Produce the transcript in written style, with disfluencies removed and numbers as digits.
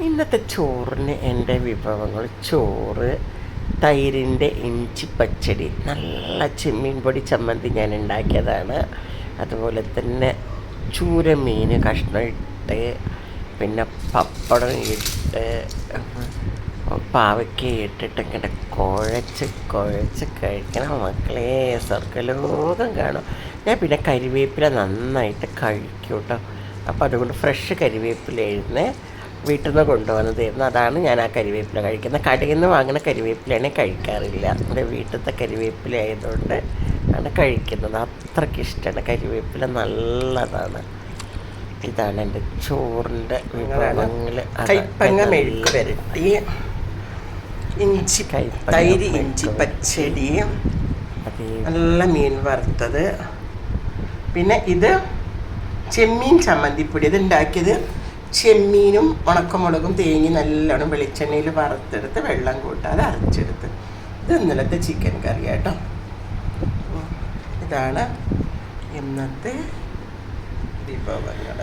ഇന്നത്തെ ചോറിന് എൻ്റെ വിഭവങ്ങൾ: ചോറ്, തൈരിൻ്റെ ഇഞ്ചി പച്ചടി, നല്ല ചെമ്മീൻ പൊടി ചമ്മന്തി ഞാൻ ഉണ്ടാക്കിയതാണ്. അതുപോലെ തന്നെ ചൂരമീൻ കഷ്ണം ഇട്ട്, പിന്നെ പപ്പടം ഇട്ട്, പാവയ്ക്ക ഇട്ടിട്ട് ഇങ്ങനെ കുഴച്ച് കുഴച്ച് കഴിക്കണം മക്കളെ, സ്വർഗ്ഗലോകം കാണും. ഞാൻ പിന്നെ കരിവേപ്പില നന്നായിട്ട് കഴിക്കും കേട്ടോ. അപ്പോൾ അതുകൊണ്ട് ഫ്രഷ് കരിവേപ്പിലായിരുന്നേ, വീട്ടിൽ നിന്ന് കൊണ്ടുവന്നതായിരുന്നു. അതാണ് ഞാൻ ആ കരിവേപ്പില കഴിക്കുന്നത്. കടയിൽ നിന്ന് വാങ്ങുന്ന കരിവേപ്പിലയാണ് കഴിക്കാറില്ല. നമ്മുടെ വീട്ടിലത്തെ കരിവേപ്പില ആയതുകൊണ്ട് ആണ് കഴിക്കുന്നത്. അത്രയ്ക്ക് ഇഷ്ടമാണ് കരിവേപ്പില, നല്ലതാണ്. ഇതാണ് എൻ്റെ ചോറിൻ്റെ വിഭവങ്ങൾ. കൈപ്പങ്ങ മെഴുക്ക് വരട്ടി, തൈര് ഇഞ്ചി പച്ചടി, നല്ല മീൻ വറുത്തത്, പിന്നെ ഇത് ചെമ്മീൻ ചമ്മന്തിപ്പൊടി. ഇത് ഉണ്ടാക്കിയത് ചെമ്മീനും ഉണക്കമുളകും തേങ്ങി നല്ലോണം വെളിച്ചെണ്ണയിൽ വറുത്തെടുത്ത് വെള്ളം കൂട്ടാതെ അരച്ചെടുത്ത്. ഇത് ഇന്നലത്തെ ചിക്കൻ കറി കേട്ടോ. ഇതാണ് ഇന്നത്തെ വിഭവങ്ങൾ.